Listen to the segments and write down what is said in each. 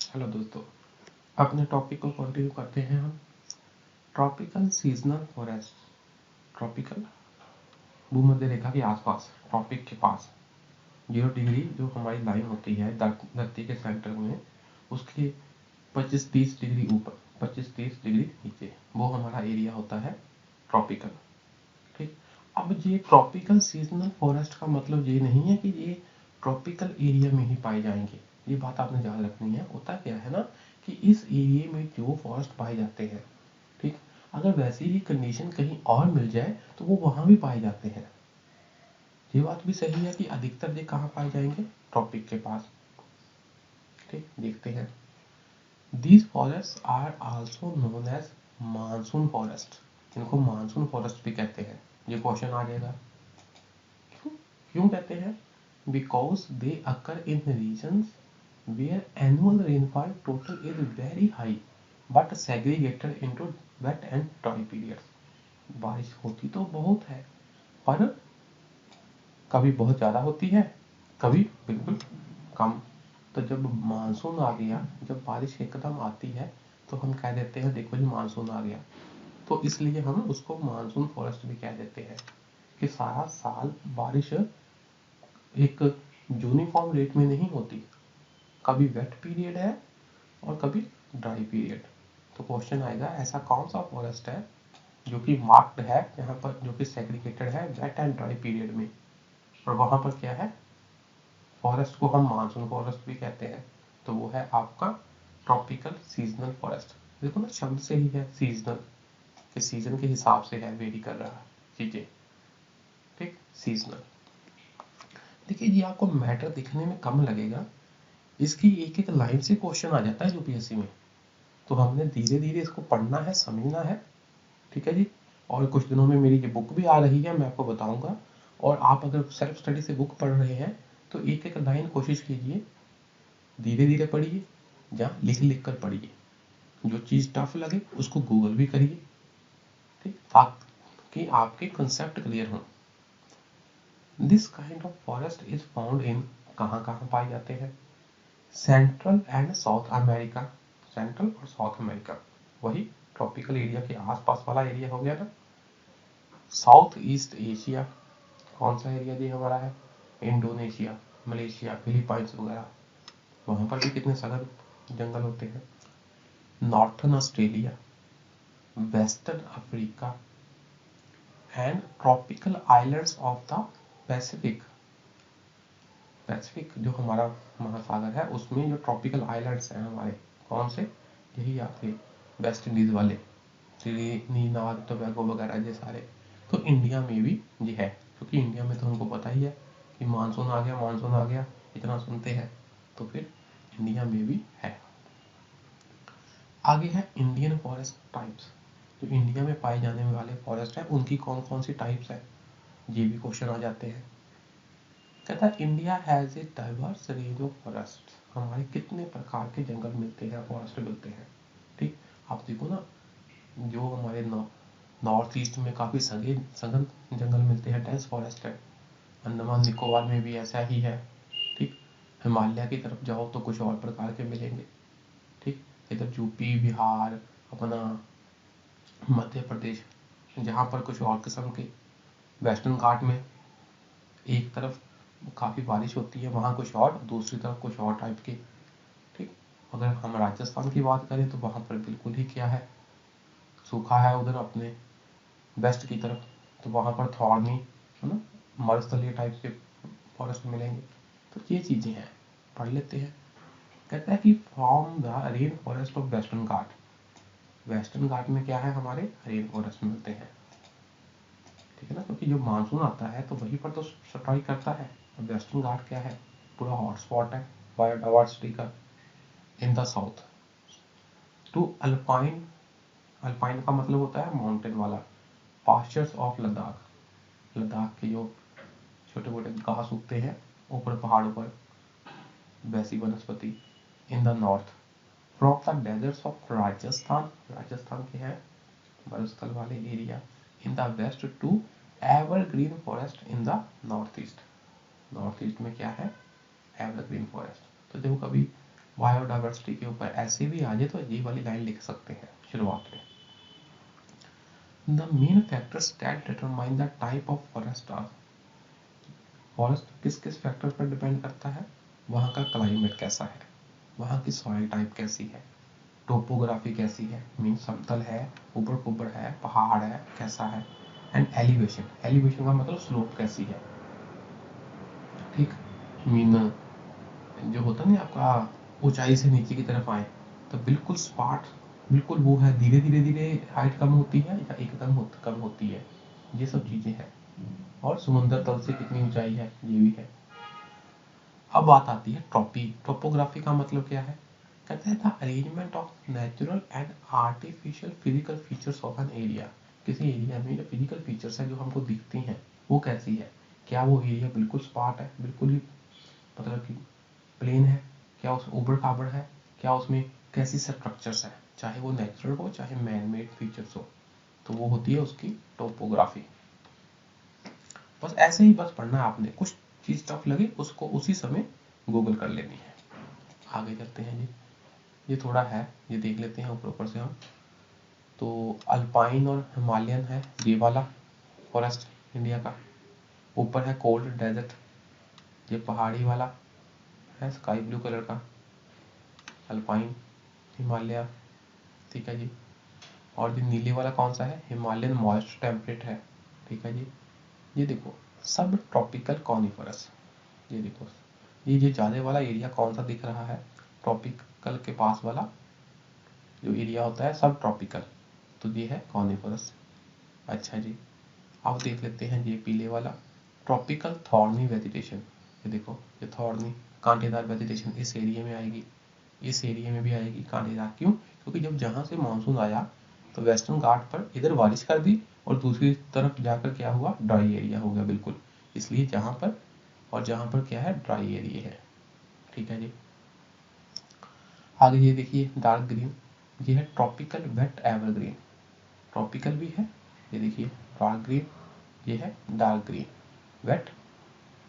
Hello दोस्तों, अपने topic को कंटिन्यू करते हैं हम। Tropical seasonal forest. ट्रॉपिकल भूमध्य रेखा के आसपास, ट्रॉपिक के पास 0 डिग्री जो हमारी लाइन होती है धरती के सेंटर में, उसके 25-30 डिग्री ऊपर, 25-30 डिग्री नीचे, वो हमारा एरिया होता है ट्रॉपिकल। ठीक। अब ये ट्रॉपिकल सीजनल फॉरेस्ट का मतलब ये नहीं है कि ये ट्रॉपिकल एरिया में ही पाए जाएंगे। ये बात आपने ध्यान रखनी है। होता क्या है ना कि इस एरिया में जो फॉरेस्ट पाए जाते हैं, ठीक, अगर वैसी ही कंडीशन कहीं और मिल जाए तो वो वहां भी पाए जाते हैं। ये बात भी सही है कि अधिकतर ये कहाँ पाए जाएंगे? ट्रॉपिक के पास। ठीक, देखते हैं। These forest are also known as monsoon forest. इनको मानसून फॉरेस्ट भी कहते हैं। ये क्वेश्चन आ जाएगा, क्यों कहते हैं? Because they occur in regions where annual rainfall total is very high but segregated into wet and dry periods। बारिश होती तो बहुत है, पर कभी बहुत ज़्यादा होती है, कभी बिल्कुल कम। तो जब मानसून आ गया, जब बारिश एकदम आती है, तो हम कह देते हैं देखो जी मानसून आ गया। तो इसलिए हम उसको मानसून फॉरेस्ट भी कह देते हैं कि सारा साल बारिश एक यूनिफॉर्म रेट में नहीं होती, कभी वेट पीरियड है और कभी ड्राई पीरियड। तो क्वेश्चन आएगा ऐसा कौन सा फॉरेस्ट है जो कि मार्क्ड है, यहाँ पर जो कि सेग्रीगेटेड है वेट एंड ड्राई पीरियड में, और वहां पर क्या है, फॉरेस्ट को हम मानसून फॉरेस्ट भी कहते हैं। तो वो है आपका ट्रॉपिकल सीजनल फॉरेस्ट। देखो ना, शब्द से ही है सीजनल, कि सीजन के हिसाब से है, वेरी कर रहा है चीजें। ठीक, सीजनल। देखिए ये आपको मैटर दिखने में कम लगेगा, इसकी एक एक लाइन से क्वेश्चन आ जाता है यूपीएससी में। तो हमने धीरे धीरे इसको पढ़ना है, समझना है। ठीक है जी। और कुछ दिनों में मेरी ये बुक भी आ रही है, मैं आपको बताऊंगा। और आप अगर सेल्फ स्टडी से बुक पढ़ रहे हैं तो एक एक लाइन कोशिश कीजिए, धीरे धीरे पढ़िए, जहाँ लिख लिख कर पढ़िए। जो चीज़ टफ लगे उसको गूगल भी करिए, ठीक, ताकि आपके कंसेप्ट क्लियर हों। This kind of forest is found इन, कहाँ कहाँ पाए जाते हैं? Central and south America. Central और साउथ अमेरिका, वही ट्रॉपिकल एरिया के आसपास वाला एरिया हो गया ना। साउथ ईस्ट एशिया, कौन सा एरिया जी हमारा है? इंडोनेशिया, मलेशिया, फिलीपाइंस वगैरह, वहां पर भी कितने सघन जंगल होते हैं। Northern Australia, western Africa and tropical islands of the Pacific. Pacific जो हमारा महासागर है, उसमें जो ट्रॉपिकल आइलैंड्स हैं हमारे, कौन से? यही आपके वेस्ट इंडीज वाले, त्रिनिदाद टोबैगो वगैरह ये सारे। तो इंडिया में भी ये है, क्योंकि इंडिया में तो हमको पता ही है कि मानसून आ गया, मानसून आ गया, इतना सुनते हैं। तो फिर इंडिया में भी है। आगे है इंडियन फॉरेस्ट टाइप्स। जो इंडिया में पाए जाने वाले फॉरेस्ट है उनकी कौन कौन सी टाइप्स है, ये भी क्वेश्चन आ जाते हैं। कहता है India has a diverse range of forest. हमारे कितने प्रकार के जंगल मिलते हैं, फॉरेस्ट मिलते हैं। ठीक, आप देखो ना, जो हमारे नॉर्थ ईस्ट में काफ़ी सघन जंगल मिलते हैं, डेंस फॉरेस्ट है। अंडमान निकोबार में भी ऐसा ही है। ठीक, हिमालय की तरफ जाओ तो कुछ और प्रकार के मिलेंगे। ठीक, इधर यूपी, बिहार, अपना मध्य प्रदेश, जहाँ पर कुछ और किस्म के, वेस्टर्न घाट में एक तरफ काफ़ी बारिश होती है, वहाँ कुछ और, दूसरी तरफ कुछ और टाइप के। ठीक, अगर हम राजस्थान की बात करें तो वहाँ पर बिल्कुल ही क्या है, सूखा है। उधर अपने वेस्ट की तरफ तो वहाँ पर थॉर्नी, है ना, मरुस्थलीय टाइप के फॉरेस्ट मिलेंगे। तो ये चीज़ें हैं, पढ़ लेते हैं। कहता है कि from the rain forest of Western Ghat. Western Ghat में क्या है, हमारे रेन फॉरेस्ट मिलते हैं। ठीक है ना, क्योंकि जो मानसून आता है तो वहीं पर तो स्ट्राइक करता है। वेस्टर्न घाट क्या है, पूरा हॉटस्पॉट है बायोडाइवर्सिटी का in the south. To alpine, alpine का मतलब होता है माउंटेन वाला, पास्चर्स ऑफ लद्दाख। लद्दाख के जो छोटे मोटे घास उगते हैं ऊपर पहाड़ों पर, वैसी वनस्पति। In the north, from the deserts of Rajasthan, Rajasthan के हैं मरुस्थल वाले area. In the west to evergreen forest in the north east. North east में क्या है, एवरग्रीन फॉरेस्ट। तो देखो, कभी बायोडाइवर्सिटी के ऊपर ऐसे भी आ जाए तो ये वाली लाइन लिख सकते हैं शुरुआत में। The main factors that determine the type of forest are, forest किस किस फैक्टर पर डिपेंड करता है, वहाँ का क्लाइमेट कैसा है, वहाँ की सॉइल टाइप कैसी है, टोपोग्राफी कैसी है, मीन समतल है, ऊपर ऊपर है, पहाड़ है, कैसा है, एंड एलिवेशन, एलिवेशन का मतलब स्लोप कैसी है, ठीक, मीन जो होता नहीं आपका ऊंचाई से नीचे की तरफ आए तो बिल्कुल स्पाट, बिल्कुल वो है, धीरे धीरे धीरे हाइट कम होती है या एकदम कम होती है, ये सब चीजें हैं, और समुद्र तल से कितनी ऊंचाई है ये भी है। अब बात आती है टोपोग्राफी का मतलब क्या है, कहते हैं the arrangement of natural and artificial physical features of an area, किसी एरिया में जो फिजिकल फीचर्स है जो हमको दिखती हैं वो कैसी है, क्या वो एरिया बिल्कुल स्पाट है, बिल्कुल ही मतलब कि प्लेन है, क्या उस ऊबड़ खाबड़ है, क्या उसमें कैसी स्ट्रक्चर्स है, चाहे वो नेचुरल हो चाहे मैन मेड फीचर्स हो, तो वो होती है उसकी टोपोग्राफी। बस ऐसे ही बस पढ़ना है आपने, कुछ चीज टफ लगे उसको उसी समय गूगल कर लेनी है। आगे चलते हैं जी, ये थोड़ा है, ये देख लेते हैं ऊपर ऊपर से हम। तो अल्पाइन और हिमालयन है ये वाला फॉरेस्ट इंडिया का, ऊपर है कोल्ड डेजर्ट, ये पहाड़ी वाला है स्काई ब्लू कलर का, अल्पाइन हिमालय, ठीक है जी। और ये नीले वाला कौन सा है, हिमालयन मॉइस्ट टेम्परेट है, ठीक है जी। ये देखो सब ट्रॉपिकल कॉनिफरस, ये देखो ये ज्यादा वाला एरिया कौन सा दिख रहा है, ट्रॉपिकल के पास वाला जो एरिया होता है सब ट्रॉपिकल, तो ये है कॉनिफरस। अच्छा जी, अब देख लेते हैं ये पीले वाला ट्रॉपिकल थॉर्नी वेजिटेशन, ये देखो ये थॉर्नी कांटेदार वेजिटेशन इस एरिया में आएगी, इस एरिया में भी आएगी कांटेदार, क्यों, क्योंकि जब जहाँ से मानसून आया तो वेस्टर्न घाट पर इधर बारिश कर दी और दूसरी तरफ जाकर क्या हुआ, ड्राई एरिया हो गया बिल्कुल, इसलिए जहाँ पर और जहाँ पर क्या है ड्राई एरिया है, ठीक है जी। आगे ये देखिए डार्क ग्रीन, ये है ट्रॉपिकल वेट एवरग्रीन, ट्रॉपिकल भी है, ये देखिए डार्क ग्रीन, ये है डार्क ग्रीन, वेट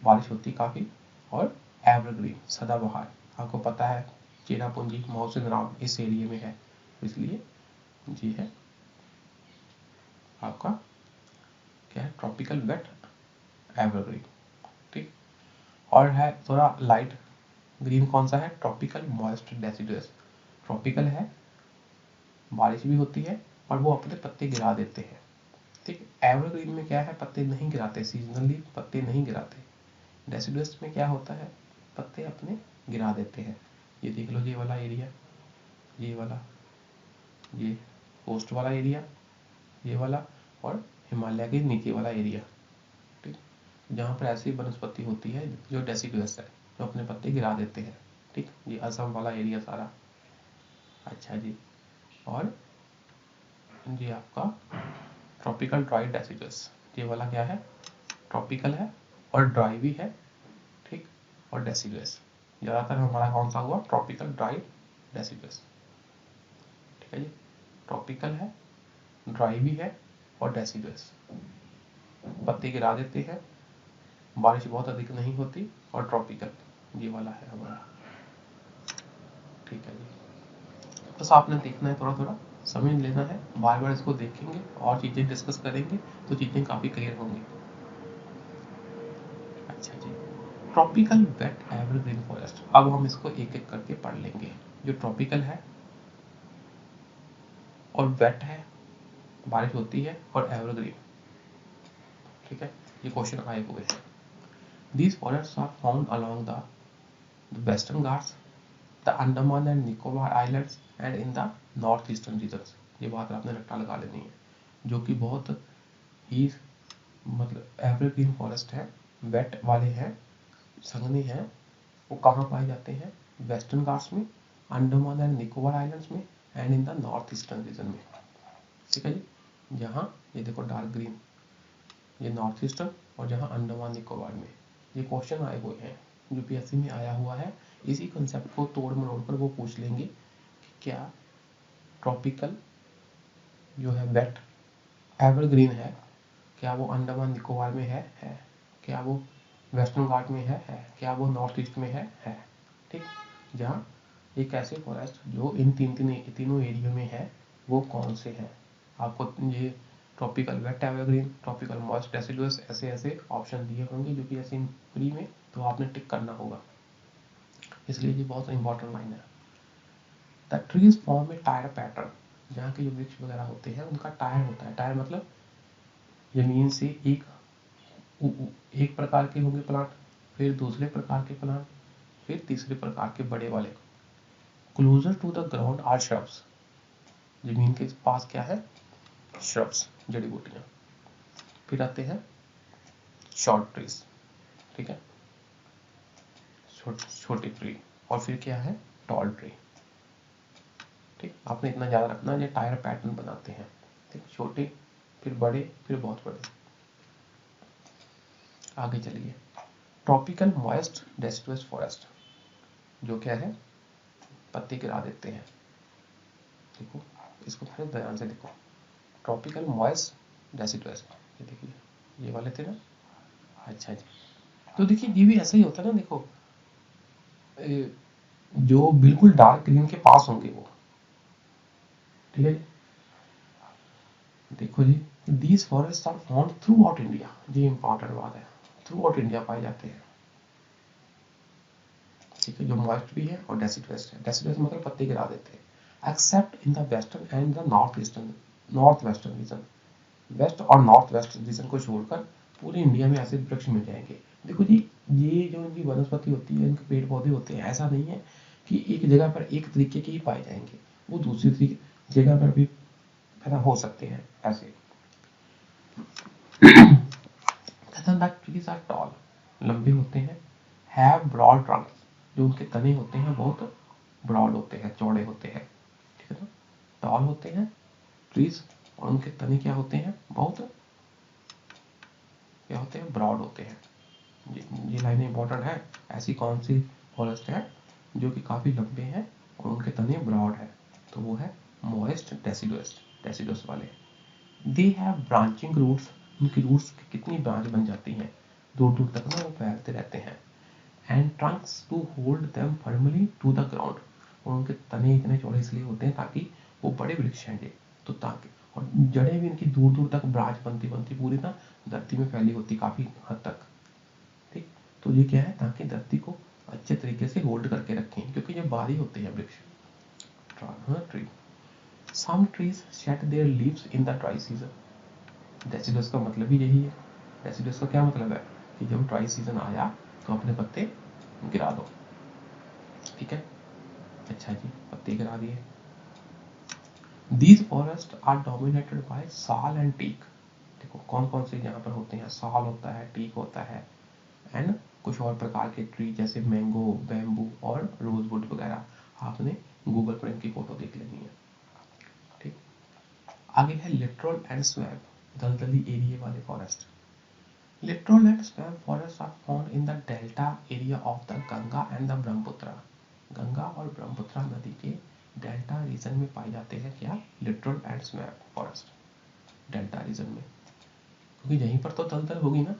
बारिश होती काफ़ी, और एवरग्रीन सदाबहार, आपको पता है चेरापूंजी मौसिन राम इस एरिया में है, इसलिए ये है आपका क्या है ट्रॉपिकल वेट एवरग्रीन, ठीक। और है थोड़ा लाइट ग्रीन कौन सा है, ट्रॉपिकल मॉइस्ट डेसिडुअस, ट्रॉपिकल है, बारिश भी होती है और वो अपने पत्ते गिरा देते हैं, ठीक। एवरग्रीन में क्या है, पत्ते नहीं गिराते, सीजनली पत्ते नहीं गिराते, डेसिडुअस में क्या होता है, पत्ते अपने गिरा देते हैं। ये देख लो ये वाला एरिया, ये वाला, ये कोस्ट वाला एरिया, ये वाला, और हिमालय के नीचे वाला एरिया, ठीक, जहाँ पर ऐसी वनस्पति होती है जो डेसिडुअस है, जो अपने पत्ते गिरा देते हैं, ठीक, ये असम वाला एरिया सारा। अच्छा जी, और ये आपका ट्रॉपिकल ड्राई डेसिडुअस, ये वाला क्या है, ट्रॉपिकल है और ड्राई भी है, ठीक, और डेसिडुअस, ज़्यादातर हमारा कौन सा हुआ, ट्रॉपिकल ड्राई डेसिडुअस, ठीक है जी। ट्रॉपिकल है, ड्राई भी है और डेसिडुअस, पत्ते गिरा देते हैं, बारिश बहुत अधिक नहीं होती, और ट्रॉपिकल ये वाला है हमारा, ठीक है जी। बस आपने देखना है, थोड़ा थोड़ा समझ लेना है, बार बार इसको देखेंगे और चीज़ें डिस्कस करेंगे तो चीज़ें काफ़ी क्लियर होंगी। अच्छा जी, ट्रॉपिकल वेट एवरग्रीन फॉरेस्ट, अब हम इसको एक एक करके पढ़ लेंगे। जो ट्रॉपिकल है और वेट है, बारिश होती है, और एवरग्रीन, ठीक है, ये क्वेश्चन आए हुए हैं। These forests are found along the Western Ghats, the Andaman and Nicobar Islands and in the northeastern regions। ये बात आपने रट्टा लगा लेनी है, जो कि बहुत ही मतलब एवरग्रीन फॉरेस्ट है, वेट वाले हैं, संघनी हैं, वो कहाँ पाए जाते हैं, वेस्टर्न घाट्स में, अंडमान एंड निकोबार आइलैंड्स में, and in the north eastern region में, ठीक है जी। जहाँ ये देखो डार्क ग्रीन, ये नॉर्थ ईस्टर्न, और जहाँ अंडमान निकोबार में, ये क्वेश्चन आए हुए हैं, यूपीएससी में आया हुआ है, इसी कंसेप्ट को तोड़ मरोड़ कर वो पूछ लेंगे कि क्या ट्रॉपिकल जो है वेट एवरग्रीन है, क्या वो अंडमान निकोबार में है, क्या वो वेस्टर्न घाट में है, क्या वो नॉर्थ ईस्ट में है, ठीक। जहाँ एक ऐसे फॉरेस्ट जो इन तीनों एरिया में है वो कौन से हैं। आपको ये tropical wet evergreen, tropical moist deciduous ऐसे ऐसे ऑप्शन दिए होंगे जो कि ऐसे फ्री में, तो आपने टिक करना होगा, इसलिए ये बहुत इंपॉर्टेंट लाइन है। The trees form A tyre pattern, जहाँ के जो वृक्ष वगैरह होते हैं उनका टायर होता है। टायर मतलब जमीन से एक प्रकार के होंगे प्लांट, फिर दूसरे प्रकार के प्लांट, फिर तीसरे प्रकार के बड़े वाले। Closer to the ground are shrubs, जमीन के पास क्या है, श्रब्स, जड़ी बूटियां। फिर आते हैं शॉर्ट ट्रीज, ठीक है, छोटी ट्री। और फिर क्या है, टॉल ट्री। ठीक, आपने इतना याद रखना, ये टायर पैटर्न बनाते हैं। ठीक, छोटे, फिर बड़े, फिर बहुत बड़े। आगे चलिए, ट्रॉपिकल मॉइस्ट डेसिडुअस फॉरेस्ट, जो क्या है, पत्ते गिरा देते हैं। देखो इसको फिर ध्यान से देखो, ट्रॉपिकल मॉइस्ट डेसिडुअस, ये देखिए, ये वाले थे ना। अच्छा जी, तो देखिए ये भी ऐसा ही होता है ना। देखो जो बिल्कुल डार्क ग्रीन के पास होंगे वो, ठीक है जी। देखो जी, these forest are found throughout India, ये इंपॉर्टेंट बात है, थ्रू आउट इंडिया पाए जाते हैं। ठीक है, जो मॉइस्ट भी है और डेसिडुअस है। डेसिडुअस मतलब पत्ते गिरा देते हैं। Except in the western and the north western region, west और नॉर्थ वेस्ट रीजन को छोड़कर पूरे इंडिया में ऐसे वृक्ष मिल जाएंगे। देखो जी, ये जो इनकी वनस्पति होती है, इनके पेड़ पौधे होते हैं, ऐसा नहीं है कि एक जगह पर एक तरीके के ही पाए जाएंगे, वो दूसरी जगह पर भी पैदा हो सकते हैं ऐसे। ट्रीज आर टॉल, लंबे होते हैं। हैव ब्रॉड ट्रंक्स, जो उनके तने होते हैं बहुत ब्रॉड होते हैं, चौड़े होते हैं। ठीक है ना, टॉल होते हैं ट्रीज, और उनके तने क्या होते हैं, बहुत क्या होते हैं, ब्रॉड होते हैं। ये लाइनें इंपॉर्टेंट है। ऐसी कौन सी फॉरेस्ट है जो कि काफी लंबे हैं और उनके तने ब्रॉड है, तो वो है मॉइस्ट डेसिडुअस, डेसिडुअस वाले। दे हैव ब्रांचिंग रूट्स, उनकी रूट्स की कितनी ब्रांच बन जाती हैं, दूर दूर तक ना वो फैलते रहते हैं। And trunks to hold them firmly to the ground, और उनके तने इतने चौड़े इसलिए होते हैं ताकि वो बड़े वृक्ष हैं ये, तो ताकि, और जड़ें भी इनकी दूर दूर तक ब्रांच बनती बनती पूरी ना धरती में फैली होती काफी हद तक। ठीक, तो ये क्या है, ताकि धरती को अच्छे तरीके से होल्ड करके रखें, क्योंकि ये भारी होते हैं वृक्ष। Tree, some trees shed their leaves in the dry season, deciduous का मतलब भी यही है। डेसिडस का क्या मतलब है कि जब ड्राई सीजन आया तो अपने पत्ते गिरा दो। ठीक है, अच्छा जी, पत्ते गिरा दिए। These forest are dominated by sal and teak, देखो कौन कौन से यहाँ पर होते हैं, साल होता है, टीक होता है, एंड कुछ और प्रकार के ट्री जैसे मैंगो, बैम्बू और रोजवुड वगैरह। आपने गूगल पर इनकी फोटो देख लेनी है। ठीक, आगे है लिटरल एंड स्वैम्प, दलदली एरिया वाले forest. Littoral and swamp forest are found in the delta area of the Ganga and the Brahmaputra, Ganga और ब्रह्मपुत्र नदी के डेल्टा रीजन में पाए जाते हैं क्या, littoral and swamp forest, delta region में, क्योंकि यहीं पर तो दलदल होगी ना।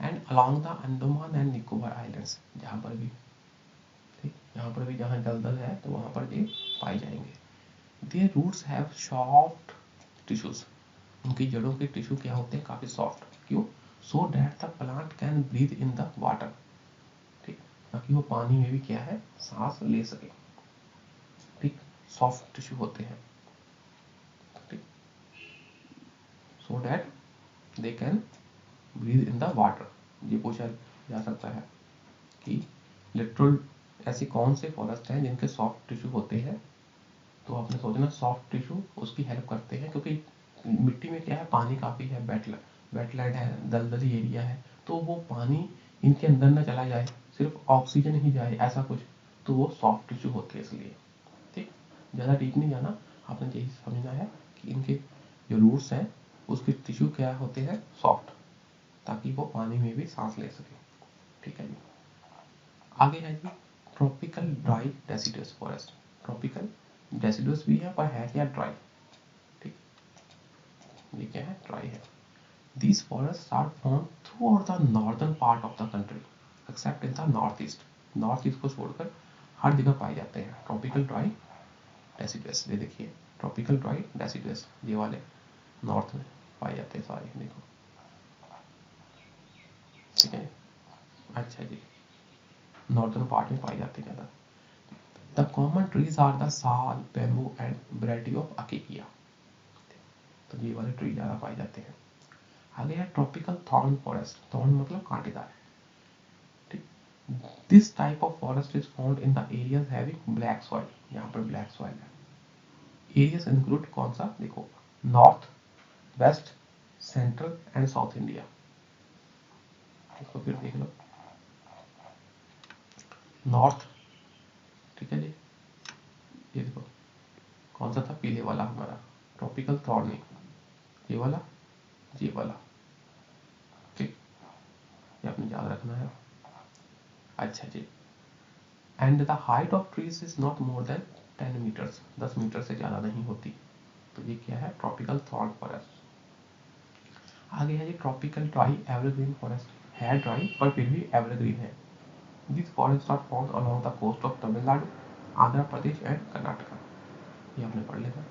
And along the Andaman and Nicobar islands, जहाँ पर भी, ठीक, यहाँ पर भी जहाँ दलदल है तो वहाँ पर ये पाए जाएंगे। Their roots have soft tissues, उनकी जड़ों के टिश्यू क्या होते हैं, काफी सॉफ्ट, क्यों, so that the plant can breathe in the water, ठीक, ताकि वो पानी में भी क्या है, सांस ले सके। ठीक, सॉफ्ट टिश्यू होते हैं, ठीक, so that they can breathe in the water. ये पूछा जा सकता है कि लिटरल ऐसी कौन से फॉरेस्ट हैं जिनके सॉफ्ट टिश्यू होते हैं, तो आपने सोचना सॉफ्ट टिश्यू उसकी हेल्प करते हैं, क्योंकि मिट्टी में क्या है, पानी काफ़ी है, वेटलैंड है, दलदली एरिया है, तो वो पानी इनके अंदर ना चला जाए, सिर्फ ऑक्सीजन ही जाए ऐसा कुछ, तो वो सॉफ्ट टिश्यू होते हैं इसलिए। ठीक, ज़्यादा डीप नहीं जाना, आपने यही समझना है कि इनके जो रूट्स हैं उसके टिश्यू क्या होते हैं, सॉफ्ट, ताकि वो पानी में भी सांस ले सके। ठीक है जी, आगे है जी tropical dry deciduous forest. Tropical deciduous भी है पर है क्या, ड्राई। ठीक, ये क्या है, ड्राई है। These forests are found throughout the northern part of the country, except in the northeast. North east को छोड़कर हर जगह पाए जाते हैं। ट्रॉपिकल ड्राई डेसिडुअस, ये देखिए ट्रॉपिकल ड्राई डेसिडुअस, ये वाले नॉर्थ में पाए जाते हैं सारे, देखो ठीक है। अच्छा जी, नॉर्दर्न पार्ट में पाए जाते हैं ज़्यादा। The common trees are the sal, bamboo and variety of acacia, तो ये वाले ट्री ज़्यादा पाए जाते हैं। आगे है ट्रॉपिकल थॉर्न फॉरेस्ट, थॉर्न मतलब कांटेदार, ठीक। This type of forest is found in the areas having black soil, यहाँ पर ब्लैक सॉइल है। एरियाज इंक्लूड कौन सा, देखो north, west, central and south India. इसको फिर देख लो, नॉर्थ, ठीक है जी, ये देखो कौन सा था पीले वाला हमारा ट्रॉपिकल थॉर्न, ये वाला, ये वाला, ठीक, ये आपने याद रखना है। अच्छा जी, and the height of trees is not more than 10 metres, 10 metre से ज़्यादा नहीं होती। तो ये क्या है, ट्रॉपिकल थॉर्न फॉरेस्ट। आगे है ये ट्रॉपिकल ड्राई एवरग्रीन फॉरेस्ट, है ड्राई पर फिर भी एवरग्रीन है। This forest are found along the coast of Tamil Nadu, Andhra Pradesh and Karnataka, ये आपने पढ़ लेना,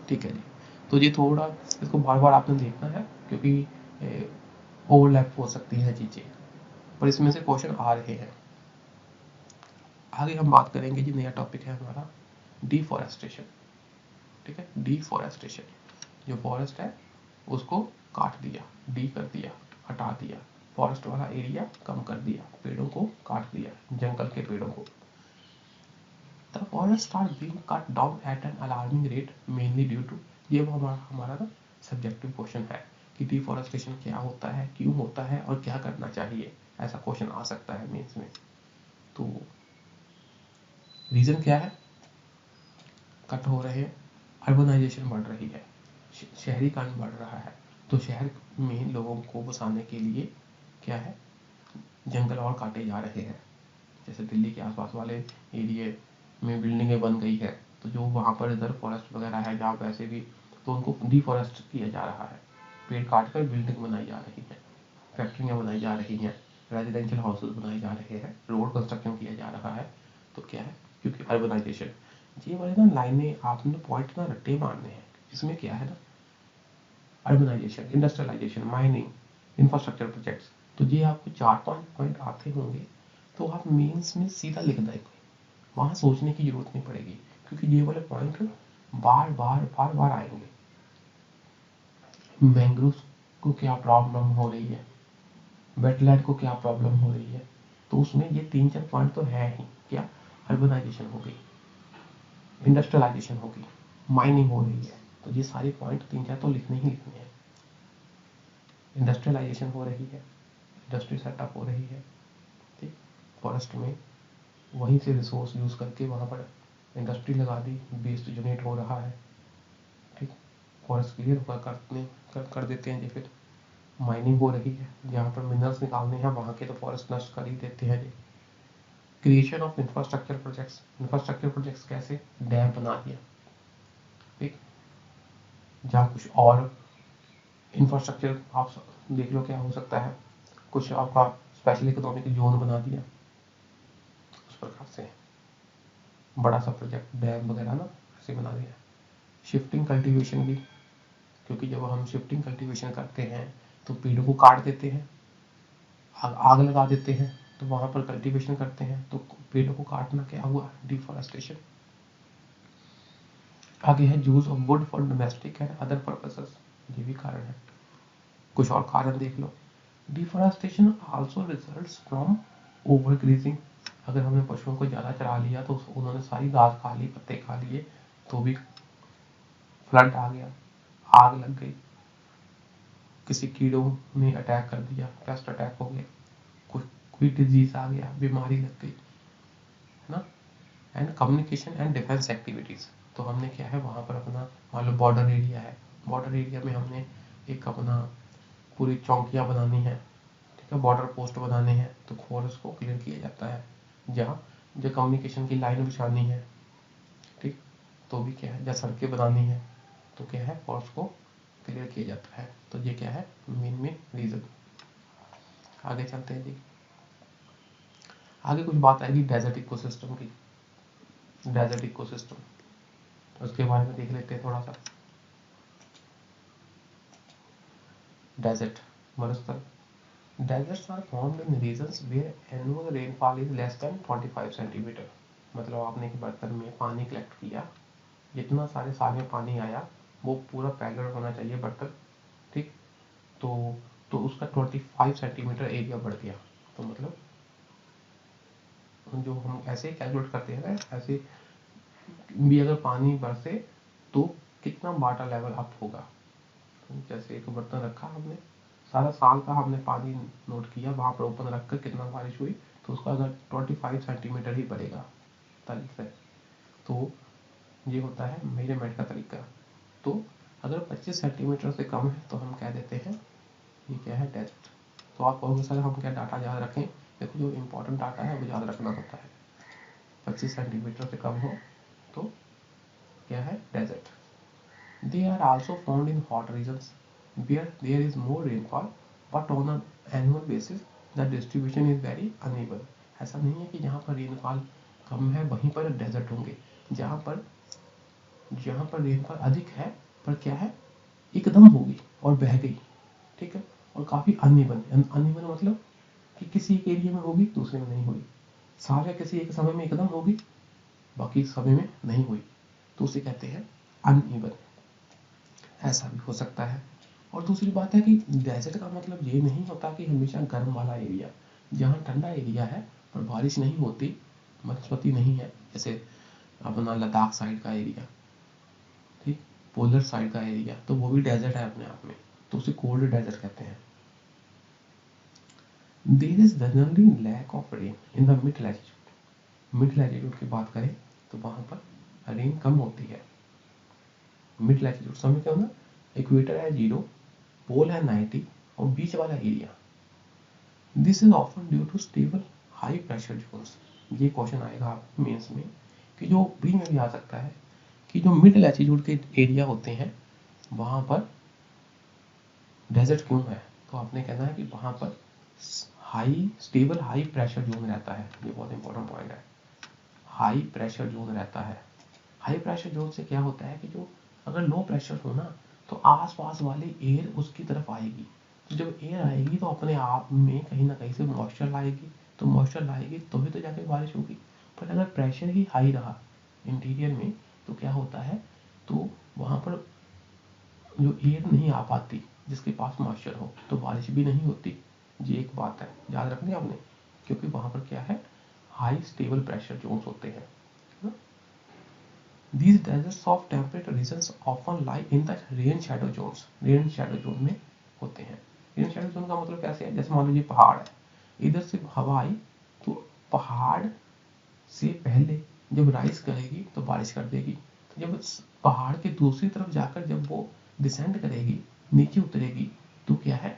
ठीक है जी। तो ये थोड़ा इसको बार बार आपने देखना है क्योंकि ओवरलैप हो सकती है चीज़ें, पर इसमें से क्वेश्चन आ रहे हैं। आगे हम बात करेंगे जी, नया टॉपिक है हमारा डिफॉरेस्टेशन, ठीक है। डिफॉरेस्टेशन, जो फॉरेस्ट है उसको काट दिया, डी कर दिया, हटा दिया, फॉरेस्ट वाला एरिया कम कर दिया, पेड़ों को काट दिया, जंगल के पेड़ों को। The forest are being cut down at an alarming rate mainly due to, ये वो हमारा ना सब्जेक्टिव क्वेश्चन है कि डिफॉरेस्टेशन क्या होता है, क्यों होता है और क्या करना चाहिए, ऐसा क्वेश्चन आ सकता है मेंस में। तो रीजन क्या है, कट हो रहे हैं, अर्बनाइजेशन बढ़ रही है, शहरीकरण बढ़ रहा है, तो शहर में लोगों को बसाने के लिए क्या है, जंगल और काटे जा रहे हैं। जैसे दिल्ली के आसपास वाले एरिए में बिल्डिंगें बन गई है, तो जो वहाँ पर इधर फॉरेस्ट वगैरह है जहाँ वैसे भी, तो उनको डिफॉरेस्ट किया जा रहा है, पेड़ काट कर बिल्डिंग बनाई जा रही है, फैक्ट्रियाँ बनाई जा रही हैं, रेजिडेंशियल हाउसेज बनाए जा रहे हैं, रोड कंस्ट्रक्शन किया जा रहा है। तो क्या है, क्योंकि अर्बनाइजेशन, ये वाले ना लाइनें आपने पॉइंट ना रट्टे मारने हैं। इसमें क्या है ना, urbanisation, industrialisation, mining, infrastructure projects, तो ये आपको 4-5 पॉइंट आते होंगे तो आप मेंस में सीधा लिख देंगे, वहाँ सोचने की जरूरत नहीं पड़ेगी, क्योंकि ये वाले पॉइंट बार बार बार बार आएंगे। मैंग्रोव को क्या प्रॉब्लम हो रही है, वेटलैंड को क्या प्रॉब्लम हो रही है, तो उसमें ये 3-4 पॉइंट तो है ही, क्या, अर्बनाइजेशन हो गई, इंडस्ट्रियलाइजेशन हो गई, माइनिंग हो रही है, तो ये सारे पॉइंट 3-4 तो लिखने ही लिखने हैं। इंडस्ट्रियलाइजेशन हो रही है, इंडस्ट्री सेटअप हो रही है, ठीक, फॉरेस्ट में वहीं से रिसोर्स यूज़ करके वहाँ पर इंडस्ट्री लगा दी, वेस्ट जनरेट हो रहा है, ठीक, फॉरेस्ट क्लियर कर देते हैं जी, फिर माइनिंग हो रही है, जहाँ पर मिनरल्स निकालने हैं वहाँ के तो फॉरेस्ट नष्ट कर ही देते हैं जी। Creation of infrastructure projects, infrastructure projects कैसे, डैम बना दिया, ठीक, जहाँ कुछ और इंफ्रास्ट्रक्चर आप देख लो क्या हो सकता है, कुछ आपका स्पेशल इकोनॉमिक जोन बना दिया, उस प्रकार से बड़ा सा प्रोजेक्ट डैम वगैरह ना ऐसे बना दिया। शिफ्टिंग कल्टीवेशन भी, क्योंकि जब हम शिफ्टिंग कल्टीवेशन करते हैं तो पेड़ों को काट देते हैं, आग लगा देते हैं, तो वहाँ पर कल्टीवेशन करते हैं तो पेड़ों को काटना क्या हुआ, डिफॉरेस्टेशन। आगे है use of wood for domestic and other purposes, ये भी कारण है, कुछ और कारण देख लो। Deforestation also results from overgrazing, अगर हमने पशुओं को ज़्यादा चरा लिया तो उन्होंने सारी घास खा ली, पत्ते खा लिए, तो भी फ्लड आ गया, आग लग गई, किसी कीड़ों ने अटैक कर दिया, पेस्ट अटैक हो गया, कोई डिजीज आ गया, बीमारी लग गई, है ना। And communication and defence activities, तो हमने क्या है वहाँ पर अपना, मान लो बॉर्डर एरिया है, बॉर्डर एरिया में हमने एक अपना पूरी चौकियाँ बनानी है, ठीक है, बॉर्डर पोस्ट बनाने हैं, तो फॉरेस्ट को क्लियर किया जाता है। जहाँ जो कम्युनिकेशन की लाइन बिछानी है, ठीक, तो भी क्या है, जहाँ सड़कें बनानी है तो क्या है, फॉरेस्ट को क्लियर किया जाता है। तो ये क्या है, मेन रीजन। आगे चलते हैं जी। आगे कुछ बात आएगी डेजर्ट इकोसिस्टम की। डेजर्ट इकोसिस्टम उसके बारे में देख लेते हैं थोड़ा सा। डेजर्ट मरुस्थल। Deserts are formed in regions where annual rainfall is less than 25 centimetre. मतलब आपने एक बर्तन में पानी कलेक्ट किया, जितना सारे साल में पानी आया वो पूरा पैलेट होना चाहिए बर्तन, ठीक। तो उसका 25 सेंटीमीटर एरिया बढ़ गया। तो मतलब जो हम ऐसे कैलकुलेट करते हैं ना, ऐसे भी अगर पानी बरसे तो कितना वाटर लेवल अप होगा। तो जैसे एक बर्तन रखा हमने, सारा साल का हमने पानी नोट किया, वहाँ पर ओपन रखकर कितना बारिश हुई, तो उसका अगर 25 सेंटीमीटर ही बढ़ेगा तल से, तो ये होता है मेजरमेंट का तरीका। तो अगर 25 सेंटीमीटर से कम है तो हम कह देते हैं ये क्या है, डेजर्ट। तो आप कहोगे सर हम क्या डाटा याद रखें? देखो जो इम्पोर्टेंट डाटा है वो याद रखना होता है। 25 सेंटीमीटर से कम हो तो क्या है, desert. They are also found in hot regions where there is more rainfall, but on an annual basis the distribution is very uneven. ऐसा नहीं है कि जहाँ पर रेनफॉल कम है वहीं पर डेजर्ट होंगे। जहाँ पर रेनफॉल अधिक है पर क्या है, एकदम होगी और बह गई, ठीक है, और काफ़ी अनइवन। अनइवन मतलब कि किसी एक एरिया में होगी दूसरे में नहीं हुई, सारे किसी एक समय में एकदम होगी बाकी समय में नहीं हुई, तो उसे कहते हैं अनइवन। ऐसा भी हो सकता है। और दूसरी बात है कि डेजर्ट का मतलब ये नहीं होता कि हमेशा गर्म वाला एरिया। जहाँ ठंडा एरिया है पर बारिश नहीं होती, वनस्पति नहीं है, जैसे अपना लद्दाख साइड का एरिया, ठीक, पोलर साइड का एरिया, तो वो भी डेजर्ट है अपने आप में, तो उसे कोल्ड डेजर्ट कहते हैं। There is generally lack of rain in the mid latitude. Mid latitude की बात करें तो वहाँ पर रेन कम होती है। मिड लैटिट्यूड समझ क्या होना, इक्वेटर है 0, पोल है 90 और बीच वाला area. This is often due to stable high pressure zones. ये क्वेश्चन आएगा आप मेंस में, कि जो प्री में भी आ सकता है, कि जो मिड लैटिट्यूड के एरिया होते हैं वहाँ पर डेजर्ट क्यों है। तो आपने कहना है कि वहाँ पर high stable high pressure zone रहता है। ये बहुत इंपॉर्टेंट पॉइंट है, हाई प्रेशर जोन रहता है। हाई प्रेशर जोन से क्या होता है कि जो अगर लो प्रेशर हो ना तो आसपास वाली एयर उसकी तरफ आएगी, तो जब एयर आएगी तो अपने आप में कहीं ना कहीं से मॉइस्चर लाएगी, तो मॉइस्चर लाएगी तो भी तो जाके बारिश होगी। पर अगर प्रेशर ही हाई रहा इंटीरियर में तो क्या होता है, तो वहाँ पर जो एयर नहीं आ पाती जिसके पास मॉइस्चर हो, तो बारिश भी नहीं होती। ये एक बात है याद रखनी आपने, क्योंकि वहाँ पर क्या है, हाई स्टेबल प्रेशर जोन्स होते हैं। These deserts of temperate regions often lie in the rain shadow zones. Rain shadow zone में होते हैं। Rain shadow zone का मतलब कैसे है, जैसे मान लीजिए पहाड़ है, इधर से हवा आई तो पहाड़ से पहले जब राइज करेगी तो बारिश कर देगी, तो जब पहाड़ के दूसरी तरफ जाकर जब वो डिसेंड करेगी, नीचे उतरेगी, तो क्या है,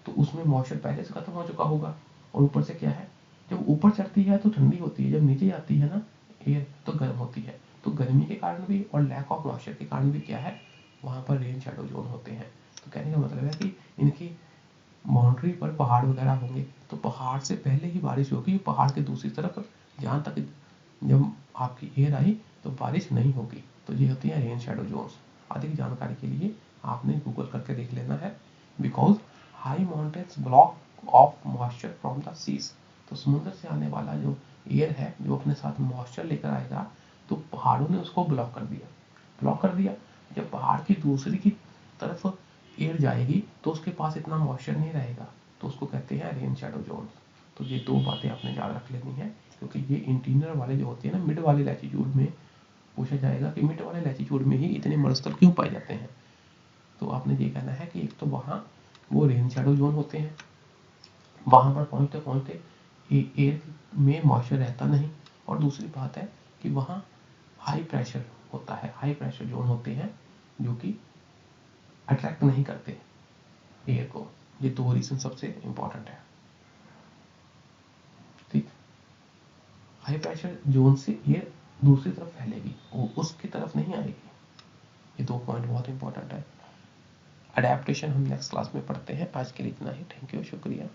तो उसमें मॉइस्चर पहले से खत्म हो चुका होगा। और ऊपर से क्या है, जब ऊपर चढ़ती है तो ठंडी होती है, जब नीचे आती है ना एयर तो गर्म होती है। तो गर्मी के कारण भी और लैक ऑफ मॉइस्चर के कारण भी क्या है, वहाँ पर रेन शैडो जोन होते हैं। तो कहने का मतलब है कि इनकी बाउंड्री पर पहाड़ वगैरह होंगे तो पहाड़ से पहले ही बारिश होगी, पहाड़ के दूसरी तरफ जहाँ तक जब आपकी एयर आई तो बारिश नहीं होगी। तो ये होती है रेन शैडो जोन्स। अधिक जानकारी के लिए आपने गूगल करके देख लेना है। Because high mountains block of moisture from the seas. तो समुद्र से आने वाला जो एयर है जो अपने साथ मॉइस्चर लेकर आएगा, तो पहाड़ों ने उसको ब्लॉक कर दिया। ब्लॉक कर दिया, जब पहाड़ की दूसरी की तरफ एयर जाएगी तो उसके पास इतना मॉइस्चर नहीं रहेगा, तो उसको कहते हैं रेन शैडो जोन। तो ये दो बातें आपने याद रख लेनी है, क्योंकि ये इंटीरियर वाले जो होते हैं ना, मिड वाले लैटिट्यूड में पूछा जाएगा कि मिड वाले लैटिट्यूड में ही इतने मरुस्थल क्यों पाए जाते हैं। तो आपने ये कहना है कि एक तो वहाँ वो रेन शैडो जोन होते हैं, वहाँ पर पहुँचते पहुँचते एयर में मॉइस्चर रहता नहीं, और दूसरी बात है कि वहाँ हाई प्रेशर होता है, हाई प्रेशर जोन होते हैं जो कि अट्रैक्ट नहीं करते एयर को। ये दो रीजन सबसे इंपॉर्टेंट है, ठीक। हाई प्रेशर जोन से एयर दूसरी तरफ फैलेगी, वो उसकी तरफ नहीं आएगी। ये दो पॉइंट बहुत इंपॉर्टेंट है। अडेप्टेशन हम नेक्स्ट क्लास में पढ़ते हैं। आज के लिए इतना ही। थैंक यू, शुक्रिया।